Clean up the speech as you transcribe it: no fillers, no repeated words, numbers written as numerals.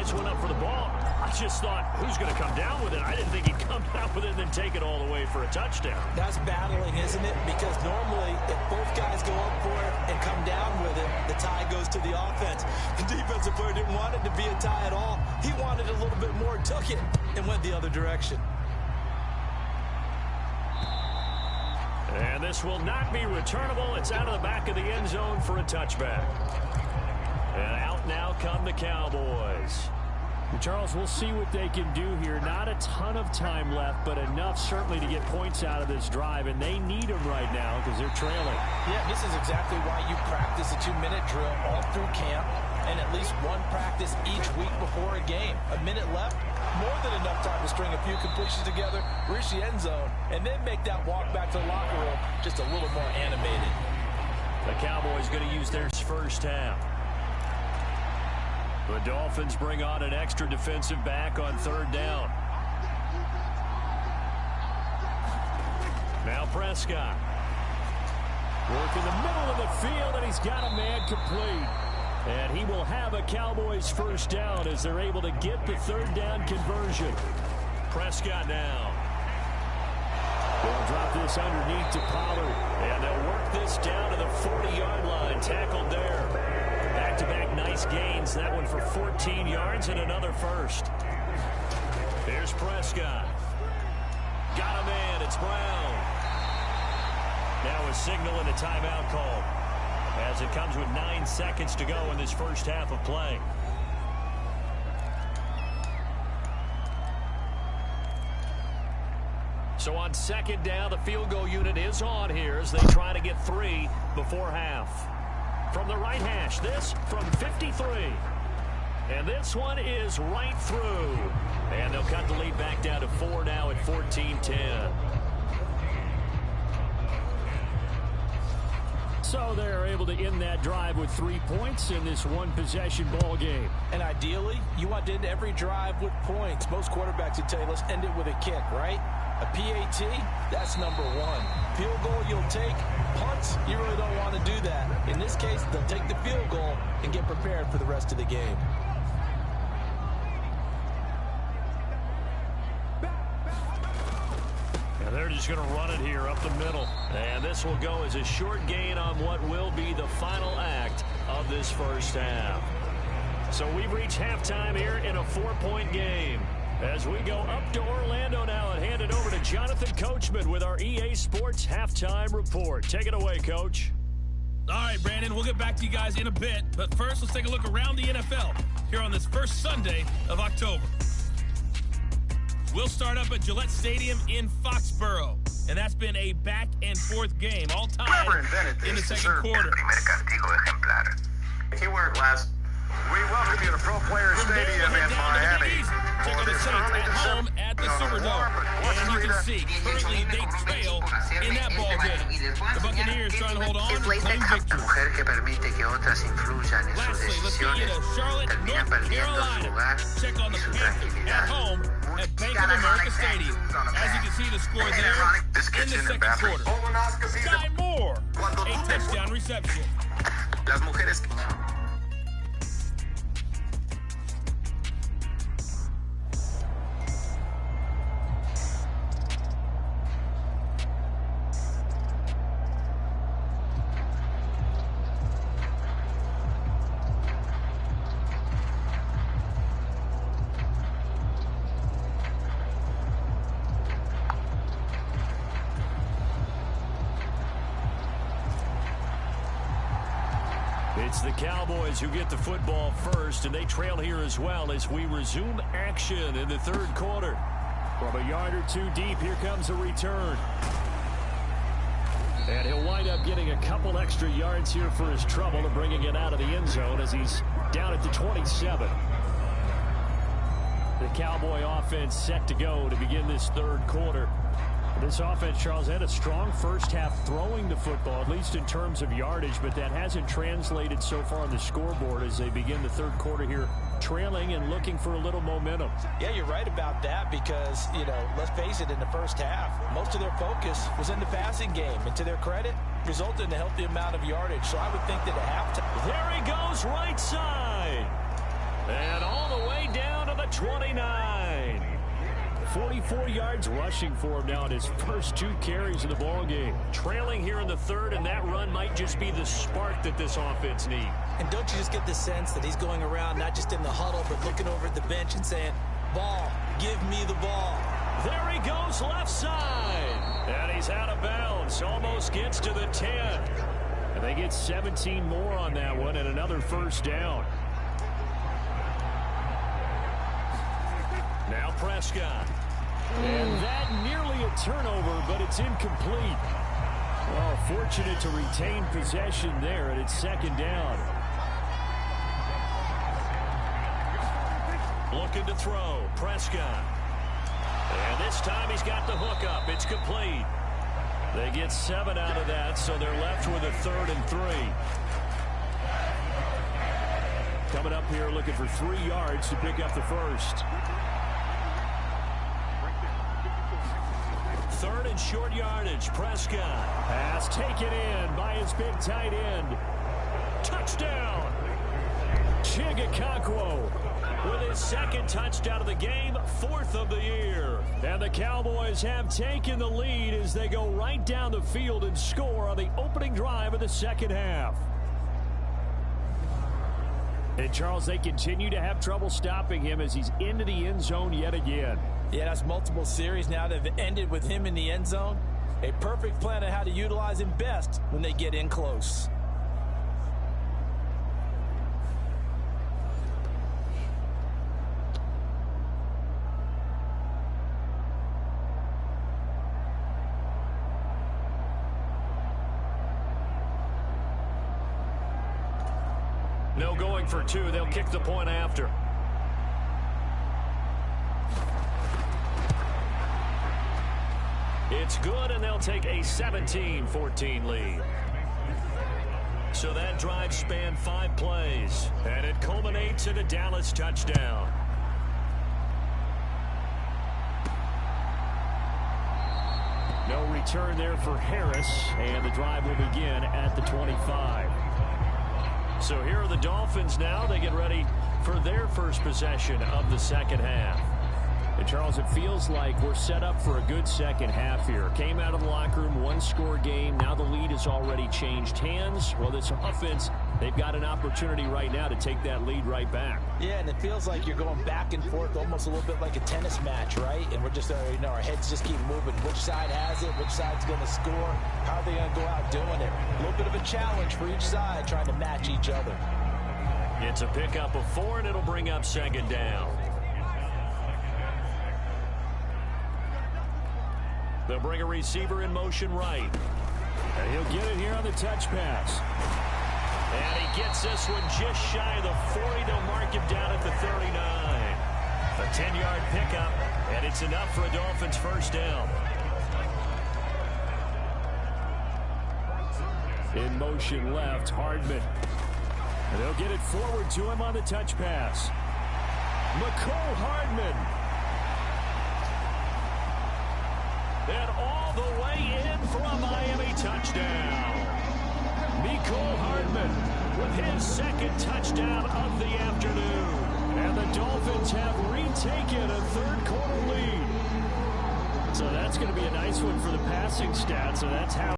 this one up for the ball. I just thought, who's going to come down with it? I didn't think he'd come down with it and then take it all the way for a touchdown. That's battling, isn't it? Because normally, if both guys go up for it and come down with it, the tie goes to the offense. The defensive player didn't want it to be a tie at all. He wanted a little bit more, took it, and went the other direction. And this will not be returnable. It's out of the back of the end zone for a touchback. And out now come the Cowboys. And Charles, we'll see what they can do here. Not a ton of time left, but enough certainly to get points out of this drive, and they need them right now because they're trailing. Yeah, this is exactly why you practice a 2-minute drill all through camp and at least one practice each week before a game. A minute left, more than enough time to string a few completions together, reach the end zone, and then make that walk back to the locker room just a little more animated. The Cowboys going to use their first half. The Dolphins bring on an extra defensive back on third down. Now Prescott. Work in the middle of the field, and he's got a man complete. And he will have a Cowboys first down as they're able to get the third down conversion. Prescott now. They'll drop this underneath to Pollard. And they'll work this down to the 40-yard line. Tackled there. Back-to-back nice gains. That one for 14 yards and another first. Here's Prescott. Got a man. It's Brown. Now a signal and a timeout call as it comes with 9 seconds to go in this first half of play. So on second down, the field goal unit is on here as they try to get 3 before half. From the right hash, this from 53. And this one is right through. And they'll cut the lead back down to 4 now at 14-10. So they're able to end that drive with 3 points in this one-possession ball game. And ideally, you want to end every drive with points. Most quarterbacks would tell you, let's end it with a kick, right? A PAT, that's number 1. Field goal you'll take. Punts, you really don't want to do that. In this case, they'll take the field goal and get prepared for the rest of the game. And they're just going to run it here up the middle. And this will go as a short gain on what will be the final act of this first half. So we've reached halftime here in a 4-point game. As we go up to Orlando now and hand it over to Jonathan Coachman with our EA Sports Halftime Report. Take it away, Coach. All right, Brandon, we'll get back to you guys in a bit. But first, let's take a look around the NFL here on this first Sunday of October. We'll start up at Gillette Stadium in Foxborough. And that's been a back-and-forth game all time in the second quarter. Keyword last. We welcome you to Pro Players Stadium in Miami. Check out the Saints at home at the Superdome. And you can see, currently they trail in that ball game. The Buccaneers trying to hold on and claim victory. Lastly, let's get you to Charlotte, North Carolina. Check on the Panthers at home at Bank of America Stadium. As you can see, the score there in the second quarter. Sky Moore, a touchdown reception. Las mujeres. It's the Cowboys who get the football first, and they trail here as well as we resume action in the third quarter. From a yard or two deep, here comes a return. And he'll wind up getting a couple extra yards here for his trouble and bringing it out of the end zone as he's down at the 27. The Cowboy offense set to go to begin this third quarter. This offense, Charles, had a strong first half throwing the football, at least in terms of yardage, but that hasn't translated so far on the scoreboard as they begin the third quarter here, trailing and looking for a little momentum. Yeah, you're right about that because, let's face it, in the first half, most of their focus was in the passing game. And to their credit, resulted in a healthy amount of yardage. So I would think that at halftime. There he goes, right side. And all the way down 29. 44 yards rushing for him now in his first 2 carries of the ballgame. Trailing here in the third, and that run might just be the spark that this offense needs. And don't you just get the sense that he's going around not just in the huddle, but looking over at the bench and saying, ball, give me the ball. There he goes, left side. And he's out of bounds. Almost gets to the 10. And they get 17 more on that one and another first down. Now Prescott. And that nearly a turnover, but it's incomplete. Well, fortunate to retain possession there, and it's second down. Looking to throw. Prescott. And this time he's got the hook up. It's complete. They get 7 out of that, so they're left with a 3rd and 3. Coming up here looking for 3 yards to pick up the first. 3rd and short yardage. Prescott. Pass taken in by his big tight end. Touchdown. Chigakakwo with his 2nd touchdown of the game, 4th of the year. And the Cowboys have taken the lead as they go right down the field and score on the opening drive of the second half. And, Charles, they continue to have trouble stopping him as he's into the end zone yet again. Yeah, that's multiple series now that have ended with him in the end zone. A perfect plan on how to utilize him best when they get in close. No going for 2. They'll kick the point after. It's good, and they'll take a 17-14 lead. So that drive spanned 5 plays, and it culminates in a Dallas touchdown. No return there for Harris, and the drive will begin at the 25. So here are the Dolphins now. They get ready for their first possession of the second half. And, Charles, it feels like we're set up for a good second half here. Came out of the locker room, 1-score game. Now the lead has already changed hands. Well, this offense, they've got an opportunity right now to take that lead right back. Yeah, and it feels like you're going back and forth almost a little bit like a tennis match, right? And we're just, our heads just keep moving. Which side has it? Which side's going to score? How are they going to go out doing it? A little bit of a challenge for each side trying to match each other. It's a pickup of 4, and it'll bring up second down. They'll bring a receiver in motion right. And he'll get it here on the touch pass. And he gets this one just shy of the 40. They'll mark him down at the 39. A 10-yard pickup, and it's enough for a Dolphins first down. In motion left, Hardman. And they'll get it forward to him on the touch pass. McCole Hardman. And all the way in for a Miami touchdown. Mecole Hardman with his 2nd touchdown of the afternoon. And the Dolphins have retaken a 3rd-quarter lead. So that's going to be a nice one for the passing stats, and that's how